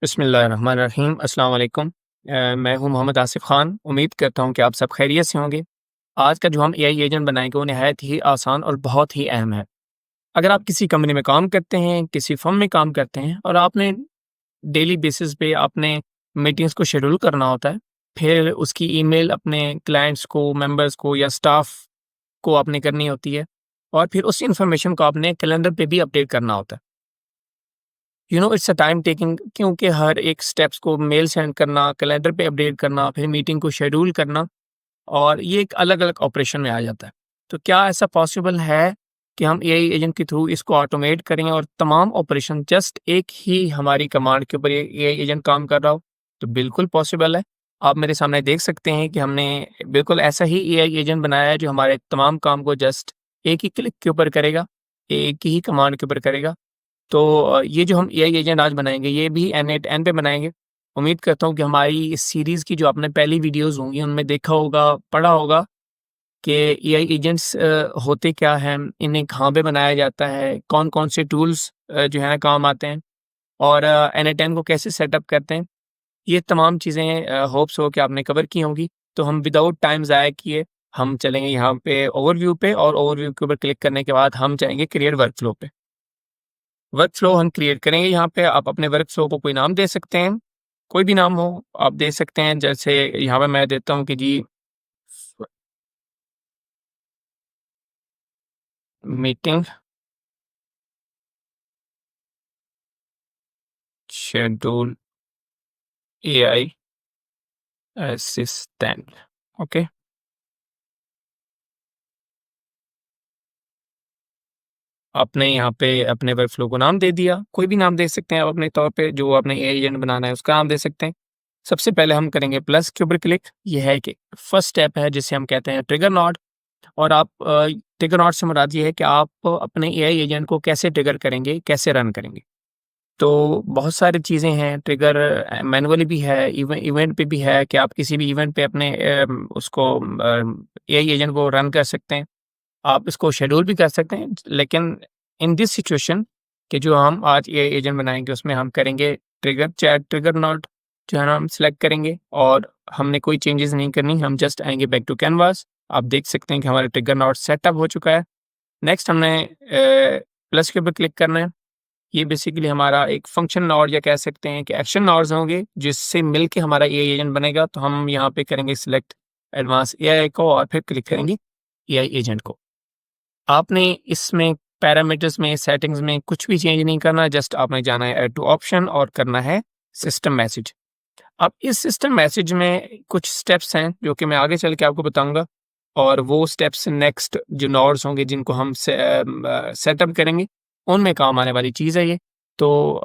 बिस्मिल्लाहिर्रहमानिर्रहीम अस्सलाम वालेकुम। मैं हूं मोहम्मद आसिफ़ ख़ान। उम्मीद करता हूं कि आप सब खैरियत से होंगे। आज का जो हम एआई एजेंट बनाएँगे वो निहायत ही आसान और बहुत ही अहम है। अगर आप किसी कंपनी में काम करते हैं, किसी फ़र्म में काम करते हैं और आपने डेली बेसिस पे आपने मीटिंग्स को शेड्यूल करना होता है, फिर उसकी ईमेल अपने क्लाइंट्स को, मेंबर्स को या स्टाफ को आपने करनी होती है और फिर उस इन्फॉर्मेशन को आपने कैलेंडर पे भी अपडेट करना होता है। इट्स अ टाइम टेकिंग, क्योंकि हर एक स्टेप्स को मेल सेंड करना, कैलेंडर पे अपडेट करना, फिर मीटिंग को शेड्यूल करना और ये एक अलग-अलग ऑपरेशन में आ जाता है। तो क्या ऐसा पॉसिबल है कि हम एआई एजेंट के थ्रू इसको ऑटोमेट करें और तमाम ऑपरेशन जस्ट एक ही हमारी कमांड के ऊपर ये एआई एजेंट काम कर रहा हो? तो बिल्कुल पॉसिबल है। आप मेरे सामने देख सकते हैं कि हमने बिल्कुल ऐसा ही एआई एजेंट बनाया है जो हमारे तमाम काम को जस्ट एक ही क्लिक के ऊपर करेगा, एक ही कमांड के ऊपर करेगा। तो ये जो हम एआई एजेंट आज बनाएँगे, ये भी N8N पे बनाएँगे। उम्मीद करता हूँ कि हमारी इस सीरीज़ की जो आपने पहली वीडियोज़ होंगी, उनमें देखा होगा, पढ़ा होगा कि एआई एजेंट्स होते क्या हैं, इन्हें कहाँ पे बनाया जाता है, कौन-कौन से टूल्स जो है काम आते हैं और N8N को कैसे सेटअप करते हैं। ये तमाम चीज़ें होप्स हो कि आपने कवर की होंगी। तो हम विदाउट टाइम ज़ाया किए, हम चलेंगे यहाँ पे ओवरव्यू पे और ओवरव्यू के ऊपर क्लिक करने के बाद हम जाएँगे क्रिएट वर्कफ़्लो पे। वर्क फ्लो हम क्रिएट करेंगे यहाँ पे। आप अपने वर्क फ्लो को कोई नाम दे सकते हैं, कोई भी नाम हो आप दे सकते हैं। जैसे यहाँ पे मैं देता हूँ कि G meeting schedule AI assistant. Okay, आपने यहाँ पे अपने वर्क फ्लो को नाम दे दिया, कोई भी नाम दे सकते हैं आप अपने तौर पे, जो आपने एआई एजेंट बनाना है उसका नाम दे सकते हैं। सबसे पहले हम करेंगे प्लस के ऊपर क्लिक। ये है कि फर्स्ट स्टेप है जिसे हम कहते हैं ट्रिगर नोड। और आप ट्रिगर नोट से मुराद ये है कि आप अपने एआई एजेंट को कैसे ट्रिगर करेंगे, कैसे रन करेंगे। तो बहुत सारी चीज़ें हैं, ट्रिगर मैनुअली भी है, इवेंट पे भी है कि आप किसी भी इवेंट पे अपने उसको एआई एजेंट को रन कर सकते हैं। आप इसको शेड्यूल भी कर सकते हैं, लेकिन इन दिस सिचुएशन कि जो हम आज एआई एजेंट बनाएँगे उसमें हम करेंगे ट्रिगर चैट ट्रिगर नोट जो है ना हम सेलेक्ट करेंगे और हमने कोई चेंजेस नहीं करनी, हम जस्ट आएँगे बैक टू कैनवास। आप देख सकते हैं कि हमारा ट्रिगर नोट सेटअप हो चुका है। नेक्स्ट हमने प्लस के ऊपर क्लिक करना है। ये बेसिकली हमारा एक फंक्शन नोड या कह सकते हैं कि एक्शन नोड्स होंगे जिससे मिलके हमारा एआई एजेंट बनेगा। तो हम यहाँ पे करेंगे सिलेक्ट एडवांस एआई को और फिर क्लिक करेंगे एआई एजेंट को। आपने इसमें पैरामीटर्स में, सेटिंग्स में कुछ भी चेंज नहीं करना, जस्ट आपने जाना है ऐड टू ऑप्शन और करना है सिस्टम मैसेज। अब इस सिस्टम मैसेज में कुछ स्टेप्स हैं जो कि मैं आगे चल के आपको बताऊँगा और वो स्टेप्स नेक्स्ट जो नोड्स होंगे जिनको हम सेटअप करेंगे, उनमें काम आने वाली चीज़ है ये। तो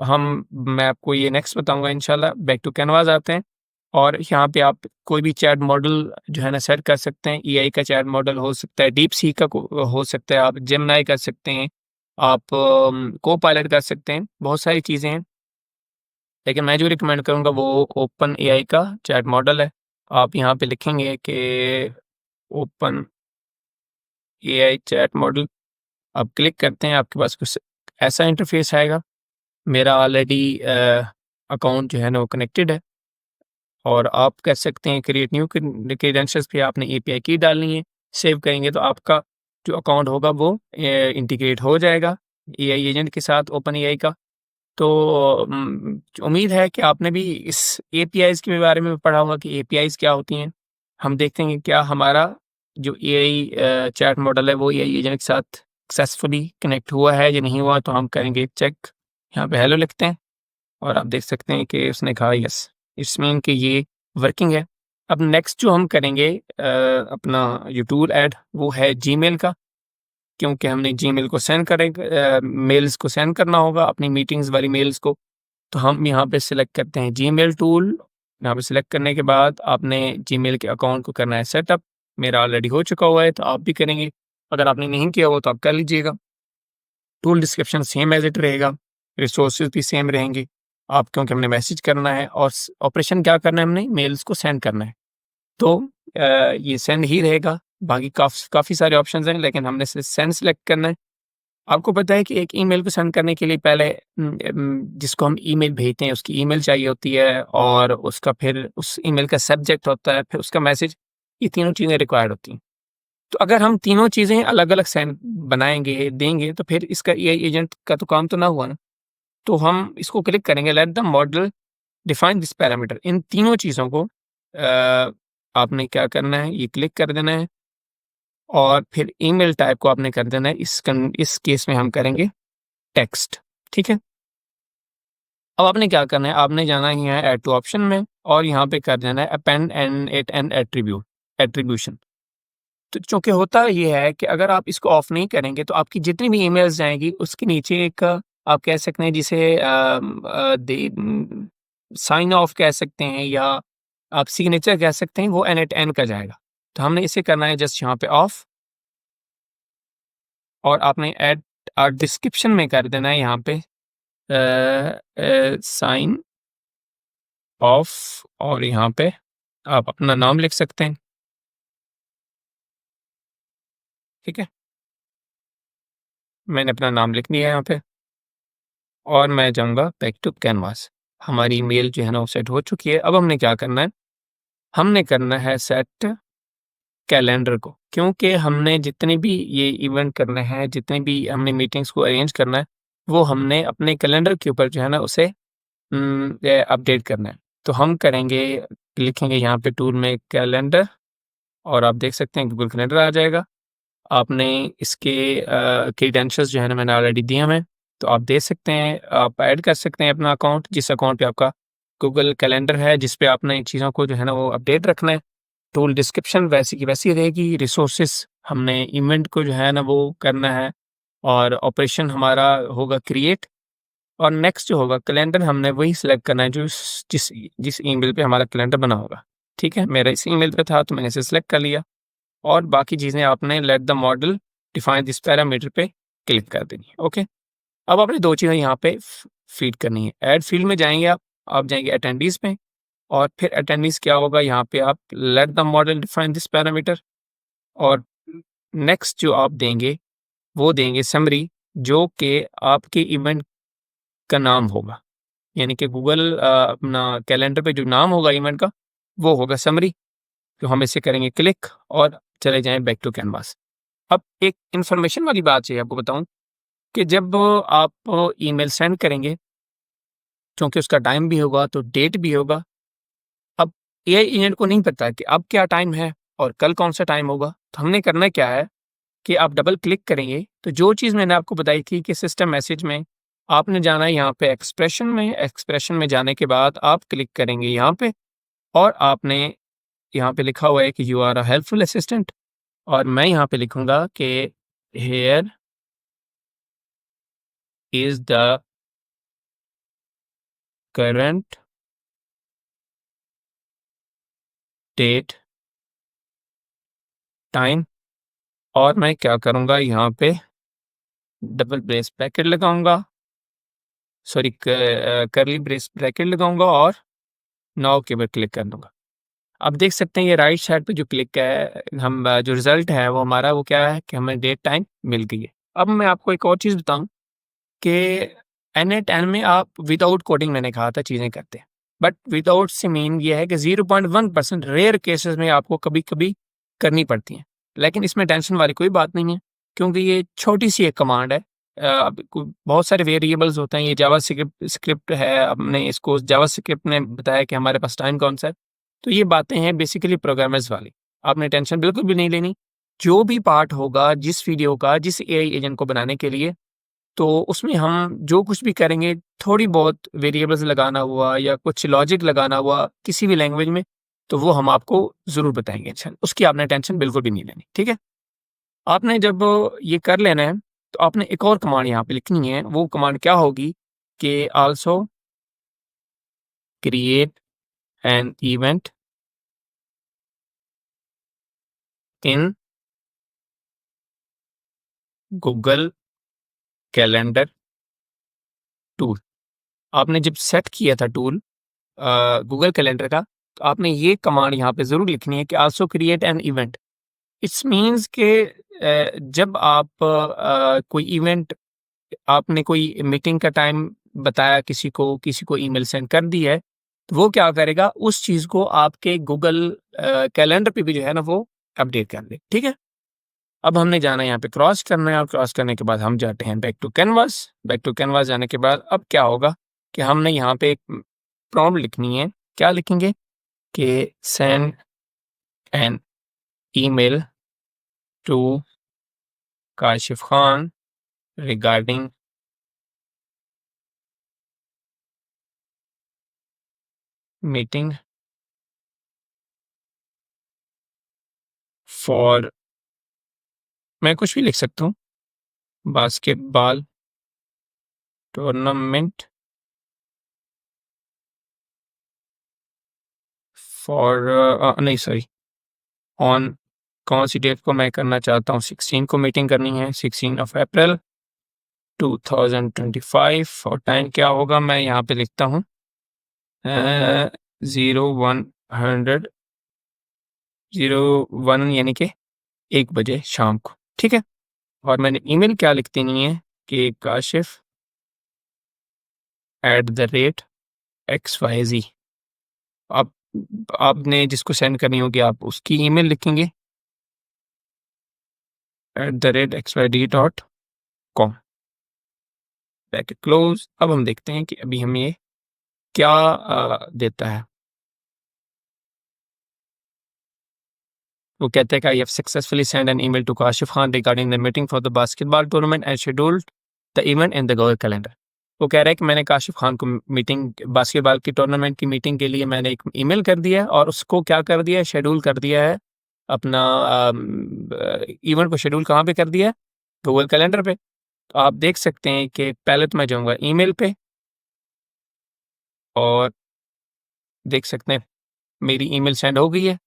मैं आपको ये नेक्स्ट बताऊँगा इंशाल्लाह। बैक टू कैनवास आते हैं और यहाँ पे आप कोई भी चैट मॉडल जो है ना सेट कर सकते हैं। एआई का चैट मॉडल हो सकता है, डीप सीक का हो सकता है, आप जेमिनी कर सकते हैं, आप कोपायलट कर सकते हैं, बहुत सारी चीज़ें हैं। लेकिन मैं जो रिकमेंड करूँगा वो ओपन एआई का चैट मॉडल है। आप यहाँ पे लिखेंगे कि ओपन एआई चैट मॉडल, आप क्लिक करते हैं, आपके पास कुछ ऐसा इंटरफेस आएगा। मेरा ऑलरेडी अकाउंट जो है ना वो कनेक्टेड है और आप कर सकते हैं क्रिएट न्यू क्रेडेंशियल्स पे आपने एपीआई की डालनी है। सेव करेंगे तो आपका जो अकाउंट होगा वो इंटीग्रेट हो जाएगा एआई एजेंट के साथ ओपन एआई का। तो उम्मीद है कि आपने भी इस एपीआईज़ के बारे में पढ़ा होगा कि एपीआईज़ क्या होती हैं। हम देखते हैं कि क्या हमारा जो एआई चैट मॉडल है वो एआई एजेंट के साथ सक्सेसफुली कनेक्ट हुआ है या नहीं हुआ। तो हम करेंगे चेक। यहाँ पे हेलो लिखते हैं और आप देख सकते हैं कि उसने कहा यस, इट्स मीन कि ये वर्किंग है। अब नेक्स्ट जो हम करेंगे अपना जो टूल ऐड वो है जीमेल का, क्योंकि हमने जीमेल को सेंड मेल्स को सेंड करना होगा, अपनी मीटिंग्स वाली मेल्स को। तो हम यहाँ पे सिलेक्ट करते हैं जीमेल टूल। यहाँ पे सिलेक्ट करने के बाद आपने जीमेल के अकाउंट को करना है सेटअप। मेरा ऑलरेडी हो चुका हुआ है तो आप भी करेंगे। अगर आपने नहीं किया हुआ तो आप कर लीजिएगा। Tool description same as it रहेगा, रिसोर्सेज भी सेम रहेंगे। आप क्योंकि हमने मैसेज करना है और ऑपरेशन क्या करना है, हमने मेल्स को सेंड करना है। तो ये सेंड ही रहेगा। बाकी काफ़ी सारे ऑप्शंस हैं लेकिन हमने सिर्फ सेंड सेलेक्ट करना है। आपको पता है कि एक ईमेल को सेंड करने के लिए पहले जिसको हम ईमेल भेजते हैं उसकी ईमेल चाहिए होती है और उसका फिर उस ईमेल का सब्जेक्ट होता है, फिर उसका मैसेज, ये तीनों चीज़ें रिक्वायर्ड होती हैं। तो अगर हम तीनों चीज़ें अलग-अलग सेंड बनाएँगे, देंगे तो फिर इसका एआई एजेंट का तो काम तो ना हुआ ना। तो हम इसको क्लिक करेंगे let the model define this parameter, इन तीनों चीज़ों को आपने क्या करना है, ये क्लिक कर देना है और फिर ईमेल टाइप को आपने कर देना है, इस केस में हम करेंगे टेक्स्ट, ठीक है? अब आपने क्या करना है, आपने जाना है यहाँ ऐड टू ऑप्शन में और यहाँ पे कर देना है अपेंड एन एट्रीब्यूशन। तो चूँकि होता ये है कि अगर आप इसको ऑफ नहीं करेंगे तो आपकी जितनी भी ईमेल्स जाएँगी उसके नीचे एक आप कह सकते हैं जिसे साइन ऑफ कह सकते हैं या आप सिग्नेचर कह सकते हैं, वो एन का जाएगा। तो हमने इसे करना है जस्ट यहाँ पे ऑफ और आपने ऐड डिस्क्रिप्शन में कर देना है यहाँ पे साइन ऑफ और यहाँ पे आप अपना नाम लिख सकते हैं, ठीक है? मैंने अपना नाम लिख दिया है यहाँ पे और मैं जाऊँगा बैक टू कैनवास। हमारी मेल जो है ना वो सेट हो चुकी है। अब हमने क्या करना है, हमने करना है सेट कैलेंडर को, क्योंकि हमने जितने भी ये इवेंट करने हैं, जितने भी हमने मीटिंग्स को अरेंज करना है, वो हमने अपने कैलेंडर के ऊपर जो है ना उसे अपडेट करना है। तो हम करेंगे, लिखेंगे यहाँ पे टूल में कैलेंडर और आप देख सकते हैं गूगल कैलेंडर आ जाएगा। आपने इसके क्रेडेंशियल्स जो है ना मैंने ऑलरेडी दिए हुए हैं, तो आप देख सकते हैं, आप ऐड कर सकते हैं अपना अकाउंट, जिस अकाउंट पे आपका गूगल कैलेंडर है, जिस पे आपने इन चीज़ों को जो है ना वो अपडेट रखना है। टूल डिस्क्रिप्शन वैसी की वैसी रहेगी, रिसोर्सेस हमने इवेंट को जो है ना वो करना है और ऑपरेशन हमारा होगा क्रिएट और नेक्स्ट जो होगा कैलेंडर हमने वही सिलेक्ट करना है जो जिस जिस ईमेल पे हमारा कैलेंडर बना होगा, ठीक है? मेरा इस ईमेल पे था तो मैंने इसे सिलेक्ट कर लिया और बाकी चीज़ें आपने late the model define this parameter पे क्लिक कर देनी है, ओके? अब आपने 2 चीज़ें यहाँ पे फीड करनी है। ऐड फील्ड में जाएँगे आप जाएँगे अटेंडीज़ में और फिर अटेंडीज़ क्या होगा, यहाँ पे आप late the model define this parameter और नेक्स्ट जो आप देंगे, वो देंगे समरी, जो कि आपके इवेंट का नाम होगा। यानी कि गूगल अपना कैलेंडर पे जो नाम होगा इवेंट का, वो होगा समरी। तो हम इसे करेंगे क्लिक और चले जाएँ बैक टू कैनवास। अब एक इन्फॉर्मेशन वाली बात चाहिए आपको बताऊँ कि जब आप ईमेल सेंड करेंगे, क्योंकि उसका टाइम भी होगा तो डेट भी होगा। अब एआई एजेंट को नहीं पता कि अब क्या टाइम है और कल कौन-सा टाइम होगा। तो हमने करना क्या है कि आप डबल क्लिक करेंगे, तो जो चीज़ मैंने आपको बताई थी कि सिस्टम मैसेज में आपने जाना है यहाँ पे एक्सप्रेशन में जाने के बाद आप क्लिक करेंगे यहाँ पे और आपने यहाँ पे लिखा हुआ है कि you are a helpful assistant और मैं यहाँ पे लिखूँगा कि here is the current date time और मैं क्या करूँगा यहाँ पे डबल ब्रेस ब्रैकेट लगाऊँगा, सॉरी कर्ली ब्रेस ब्रैकेट लगाऊँगा और नाउ के ऊपर क्लिक कर दूँगा। आप देख सकते हैं ये राइट साइड पे जो क्लिक है जो रिज़ल्ट है वो हमारा वो क्या है कि हमें डेट टाइम मिल गई है। अब मैं आपको एक और चीज़ बताऊँ कि N8N में आप विदाउट कोडिंग मैंने कहा था चीज़ें करते हैं। बट विदाउट से मीन ये है कि 0.1% रेयर केसेस में आपको कभी-कभी करनी पड़ती हैं। लेकिन इसमें टेंशन वाली कोई बात नहीं है, क्योंकि ये छोटी-सी एक कमांड है। अब बहुत सारे वेरिएबल्स होते हैं, ये जावास्क्रिप्ट स्क्रिप्ट है, हमने इसको जावास्क्रिप्ट ने बताया कि हमारे पास टाइम कौन-सा है। तो ये बातें हैं बेसिकली प्रोग्रामर्स वाली। आपने टेंशन बिल्कुल भी नहीं लेनी। जो भी पार्ट होगा जिस वीडियो का, जिस एआई एजेंट को बनाने के लिए, तो उसमें हम जो कुछ भी करेंगे, थोड़ी बहुत वेरिएबल्स लगाना हुआ या कुछ लॉजिक लगाना हुआ किसी भी लैंग्वेज में, तो वो हम आपको ज़रूर बताएँगे। अच्छा, उसकी आपने टेंशन बिल्कुल भी नहीं लेनी, ठीक है? आपने जब ये कर लेना है, तो आपने एक और कमांड यहाँ पे लिखनी है, वो कमांड क्या होगी कि also create an event in Google calendar tool. आपने जब सेट किया था टूल गूगल कैलेंडर का, तो आपने ये कमांड यहाँ पे ज़रूर लिखनी है कि also create an event it's means के जब आप कोई इवेंट आपने कोई मीटिंग का टाइम बताया किसी को ईमेल सेंड कर दी है, तो वो क्या करेगा उस चीज़ को आपके गूगल कैलेंडर पे भी जो है ना वो अपडेट कर दे, ठीक है? अब हमने जाना है यहाँ पे क्रॉस करना है और क्रॉस करने के बाद हम जाते हैं back to canvas. Back to canvas जाने के बाद अब क्या होगा कि हमने यहाँ पे एक प्रॉम्प्ट लिखनी है। क्या लिखेंगे कि send an email to Kashif Khan regarding meeting for, मैं कुछ भी लिख सकता हूँ, बास्केटबॉल टूर्नामेंट फॉर नहीं सॉरी ऑन, कौन सी डेट को मैं करना चाहता हूँ, 16 को मीटिंग करनी है, 16 ऑफ अप्रैल 2025 और टाइम क्या होगा मैं यहाँ पे लिखता हूँ 01 यानी कि 1 बजे शाम को, ठीक है? और मैंने ईमेल क्या लिख देनी है कि काशिफ @XYZ। आप आपने जिसको सेंड करनी होगी आप उसकी ईमेल लिखेंगे @xyd.com, ब्रैकेट क्लोज। अब हम देखते हैं कि अभी हमें ये क्या देता है। वो कहते हैं कि I have successfully send an email to Kashif Khan regarding the meeting for the basketball tournament and scheduled the event in the Google calendar. वो कह रहा है कि मैंने काशिफ खान को मीटिंग बास्केटबॉल की टूर्नामेंट की मीटिंग के लिए मैंने एक ईमेल कर दिया है और उसको क्या कर दिया है, शेड्यूल कर दिया है अपना इवेंट को शेड्यूल कहाँ पे कर दिया है, गूगल कैलेंडर पे। तो आप देख सकते हैं कि पहले तो मैं जाऊँगा ईमेल पे और देख सकते हैं मेरी ईमेल सेंड हो गई है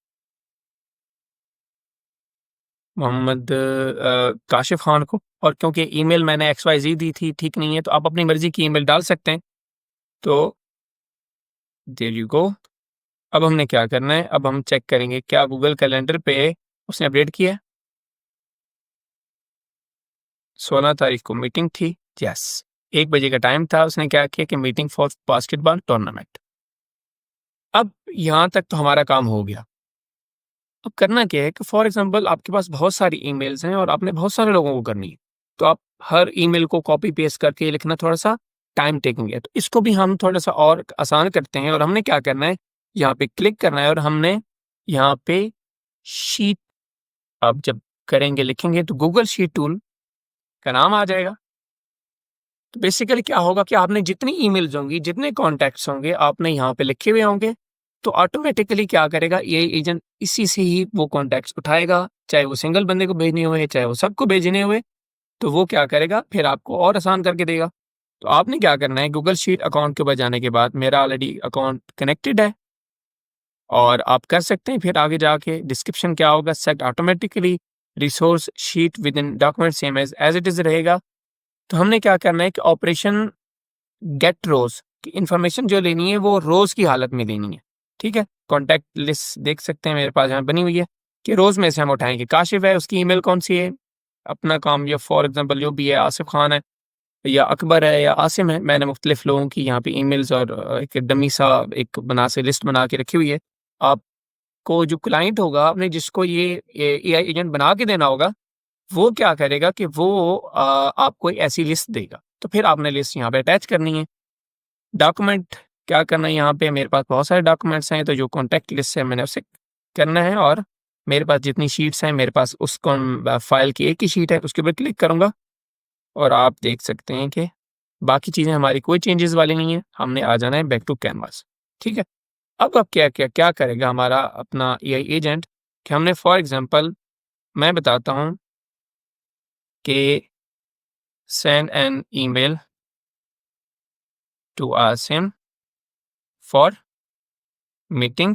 मोहम्मद काशिफ खान को, और क्योंकि ईमेल मैंने XYZ दी थी ठीक नहीं है तो आप अपनी मर्जी की ईमेल डाल सकते हैं। तो देयर यू गो। अब हमने क्या करना है, अब हम चेक करेंगे क्या गूगल कैलेंडर पे उसने अपडेट किया है। 16 तारीख को मीटिंग थी, यस 1 बजे का टाइम था। उसने क्या किया कि मीटिंग फॉर बास्केटबॉल टूर्नामेंट। अब यहाँ तक तो हमारा काम हो गया। अब करना क्या है कि फॉर एग्जांपल आपके पास बहुत सारी ईमेल्स हैं और आपने बहुत सारे लोगों को करनी है, तो आप हर ईमेल को कॉपी पेस्ट करके लिखना थोड़ा सा टाइम टेकिंग है। तो इसको भी हम थोड़ा सा और आसान करते हैं और हमने क्या करना है, यहाँ पे क्लिक करना है और हमने यहाँ पे शीट, आप जब करेंगे लिखेंगे तो गूगल शीट टूल का नाम आ जाएगा। तो बेसिकली क्या होगा कि आपने जितनी ईमेल्स होंगी, जितने कॉन्टैक्ट्स होंगे आपने यहाँ पे लिखे हुए होंगे, तो ऑटोमेटिकली क्या करेगा ये एजेंट इसी से ही वो कॉन्टैक्ट्स उठाएगा, चाहे वो सिंगल बंदे को भेजने हुए, चाहे वो सबको भेजने हुए, तो वो क्या करेगा फिर आपको और आसान करके देगा। तो आपने क्या करना है, गूगल शीट अकाउंट के ऊपर जाने के बाद मेरा ऑलरेडी अकाउंट कनेक्टेड है और आप कर सकते हैं, फिर आगे जाके डिस्क्रिप्शन क्या होगा, set automatically resource sheet within document same as it is रहेगा। तो हमने क्या करना है कि ऑपरेशन गेट रोज की इंफॉर्मेशन जो लेनी है वो रोज की हालत में लेनी है, ठीक है? कॉन्टैक्ट लिस्ट देख सकते हैं मेरे पास यहाँ बनी हुई है कि रोज में से हम उठाएंगे। काशिफ है उसकी ईमेल कौन सी है, अपना काम, या फॉर एग्जांपल जो भी है, आसिफ खान है या अकबर है या आसिम है, मैंने मुख्तलिफ लोगों की यहाँ पे ईमेल्स और एक डमी सा एक बना से लिस्ट बना के रखी हुई है। आपको जो क्लाइंट होगा, आपने जिसको ये AI एजेंट बना के देना होगा, वो क्या करेगा कि वो आपको एक ऐसी लिस्ट देगा। तो फिर आपने लिस्ट यहाँ पे अटैच करनी है। डॉक्यूमेंट क्या करना है, यहाँ पे मेरे पास बहुत सारे डॉक्यूमेंट्स हैं, तो जो कॉन्टैक्ट लिस्ट है मैंने उसे करना है और मेरे पास जितनी शीट्स हैं, मेरे पास उस फाइल की एक ही शीट है, उसके ऊपर क्लिक करूँगा और आप देख सकते हैं कि बाकी चीज़ें हमारी कोई चेंजेस वाली नहीं है। हमने आ जाना है बैक टू कैनवास, ठीक है? अब क्या क्या क्या करेगा हमारा अपना AI एजेंट कि हमने फॉर एग्जांपल मैं बताता हूँ कि send an email to Asim for meeting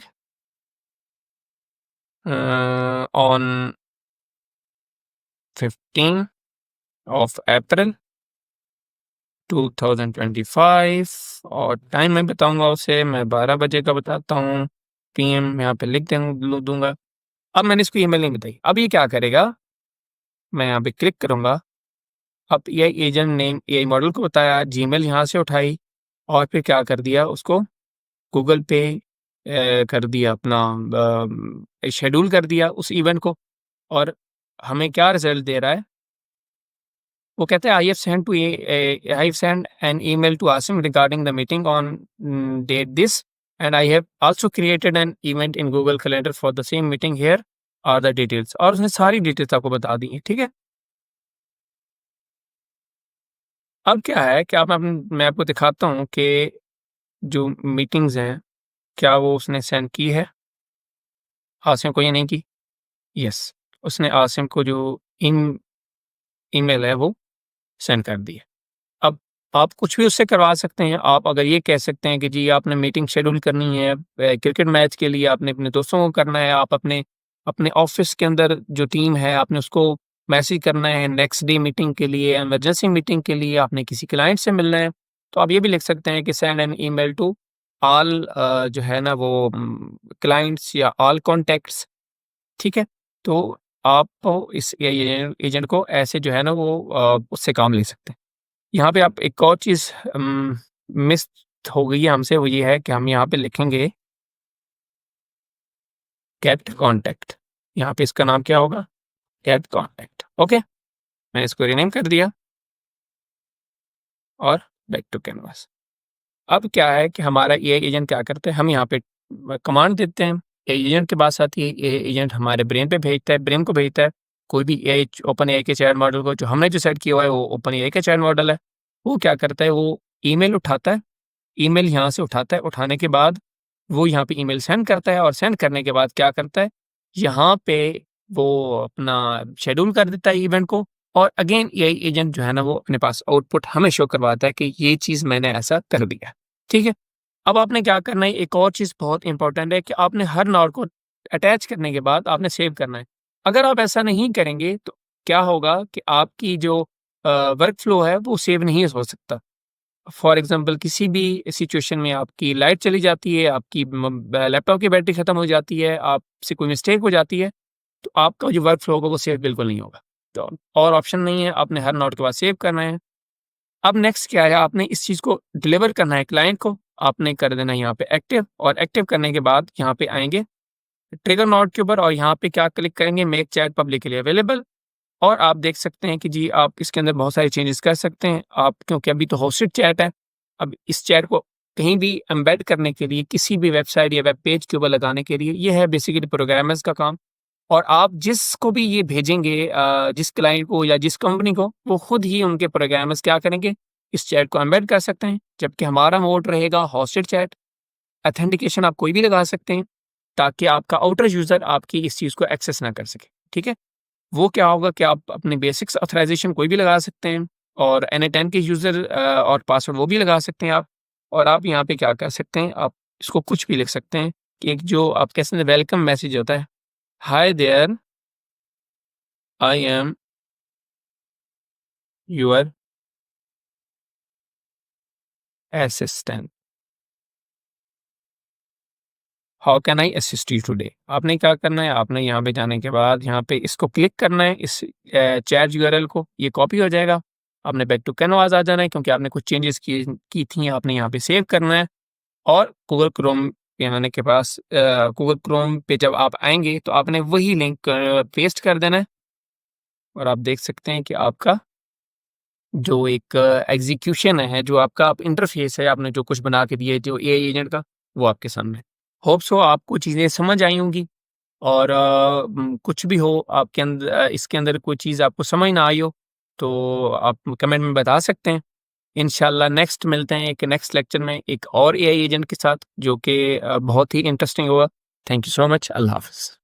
on 15 of April 2025 और टाइम मैं बताऊंगा उसे, मैं 12 बजे का बताता हूँ PM, यहाँ पे लिख दूंगा अब मैंने इसको ईमेल नहीं बताई, अब ये क्या करेगा, मैं यहाँ पे क्लिक करूँगा, अब ये एजेंट नेम एआई मॉडल को बताया, जीमेल यहाँ से उठाई और फिर क्या कर दिया, उसको गूगल पे कर दिया अपना, शेड्यूल कर दिया उस इवेंट को। और हमें क्या रिजल्ट दे रहा है, वो कहते हैं I have send an email to Asim regarding the meeting on date this and I have also created an event in Google calendar for the same meeting, here are the details, और उसने सारी details आपको बता दी है। ठीक है, अब क्या है कि मैं आपको दिखाता हूँ कि जो मीटिंग्स हैं, क्या वो उसने सेंड की है आसिम को या नहीं की। यस, उसने आसिम को जो इन ईमेल है वो सेंड कर दी है। अब आप कुछ भी उससे करवा सकते हैं। आप अगर ये कह सकते हैं कि जी आपने मीटिंग शेड्यूल करनी है क्रिकेट मैच के लिए, आपने अपने दोस्तों को करना है, आप अपने अपने ऑफिस के अंदर जो टीम है आपने उसको मैसेज करना है नेक्स्ट डे मीटिंग के लिए, इमरजेंसी मीटिंग के लिए, आपने किसी क्लाइंट से मिलना है, तो आप ये भी लिख सकते हैं कि send an email to all, जो है ना वो क्लाइंट्स या ऑल कॉन्टैक्ट्स। ठीक है, तो आप इस एजेंट को ऐसे जो है ना वो उससे काम ले सकते हैं। यहाँ पे आप एक और चीज़ मिस हो गई है हमसे, वो ये है कि हम यहाँ पे लिखेंगे गेट कॉन्टैक्ट। यहाँ पे इसका नाम क्या होगा, गेट कॉन्टैक्ट। ओके, मैंने इसको रीनेम कर दिया और बैक टू कैनवास। अब क्या है कि हमारा ये एजेंट क्या करते हैं, हम यहाँ पे कमांड देते हैं, एजेंट के पास आती है, ये एजेंट हमारे ब्रेन पे भेजता है, ब्रेन को भेजता है कोई भी एआई, ओपन एआई के चैट मॉडल को, जो हमने जो सेट किया हुआ है वो ओपन एआई का चैट मॉडल है। वो क्या करता है, वो ईमेल उठाता है, ईमेल यहाँ से उठाता है, उठाने के बाद वो यहाँ पे ईमेल सेंड करता है, और सेंड करने के बाद क्या करता है, यहाँ पे वो अपना शेड्यूल कर देता है इवेंट को, और अगेन एआई एजेंट जो है ना वो अपने पास आउटपुट हमें शो करवाता है कि ये चीज़ मैंने ऐसा कर दिया। ठीक है, अब आपने क्या करना है, एक और चीज़ बहुत इंपॉर्टेंट है कि आपने हर नोड को अटैच करने के बाद आपने सेव करना है। अगर आप ऐसा नहीं करेंगे तो क्या होगा कि आपकी जो वर्क फ्लो है वो सेव नहीं हो सकता। फॉर एग्जांपल किसी भी सिचुएशन में आपकी लाइट चली जाती है, आपकी लैपटॉप की बैटरी खत्म हो जाती है, आपसे कोई मिस्टेक हो जाती है, तो आपका जो वर्क फ्लो होगा वो सेव बिल्कुल नहीं होगा। तो और ऑप्शन नहीं है, आपने हर नोट के बाद सेव करना है। अब नेक्स्ट क्या है, आपने इस चीज़ को डिलीवर करना है क्लाइंट को, आपने कर देना है यहाँ पे एक्टिव, और एक्टिव करने के बाद यहाँ पे आएंगे ट्रिगर नोड के ऊपर, और यहाँ पे क्या क्लिक करेंगे, मेक चैट पब्लिकली अवेलेबल। और आप देख सकते हैं कि जी आप इसके अंदर बहुत सारी चेंजेस कर सकते हैं आप, क्योंकि अभी तो होस्टेड चैट है। अब इस चैट को कहीं भी एम्बेड करने के लिए, किसी भी वेबसाइट या वेब पेज के ऊपर लगाने के लिए, ये है बेसिकली प्रोग्रामर्स का काम। और आप जिसको भी ये भेजेंगे, जिस क्लाइंट को या जिस कंपनी को, वो खुद ही उनके प्रोग्रामर्स क्या करेंगे, इस चैट को एम्बेड कर सकते हैं। जबकि हमारा मोड रहेगा होस्टेड चैट, ऑथेंटिकेशन आप कोई भी लगा सकते हैं ताकि आपका आउटर यूज़र आपकी इस चीज़ को एक्सेस ना कर सके। ठीक है, वो क्या होगा कि आप अपने बेसिक्स ऑथराइजेशन कोई भी लगा सकते हैं, और NA10 के यूज़र और पासवर्ड वो भी लगा सकते हैं आप। और आप यहाँ पे क्या कर सकते हैं, आप इसको कुछ भी लिख सकते हैं कि एक जो आप कह सकते हैं वेलकम मैसेज होता है, hi there, I am your assistant, how can I assist you today. आपने क्या करना है, आपने यहाँ पे जाने के बाद यहाँ पे इसको क्लिक करना है, इस चैट यूआरएल को, ये कॉपी हो जाएगा। आपने बैक टू कैनवास आ जाना है, क्योंकि आपने कुछ चेंजेस की थी, आपने यहाँ पे सेव करना है। और गूगल क्रोम पे आने के पास, गूगल क्रोम पे जब आप आएंगे तो आपने वही लिंक पेस्ट कर देना है, और आप देख सकते हैं कि आपका जो एक एग्जीक्यूशन है, जो आपका आप इंटरफेस है, आपने जो कुछ बना के दिया है जो एआई एजेंट का, वो आपके सामने। होप सो आपको चीज़ें समझ आई होंगी, और कुछ भी हो आपके अंदर, इसके अंदर कोई चीज़ आपको समझ ना आई हो तो आप कमेंट में बता सकते हैं। इंशाल्लाह नेक्स्ट मिलते हैं एक नेक्स्ट लेक्चर में एक और एआई एजेंट के साथ, जो कि बहुत ही इंटरेस्टिंग होगा। Thank you so much. अल्लाह हाफ़िज़।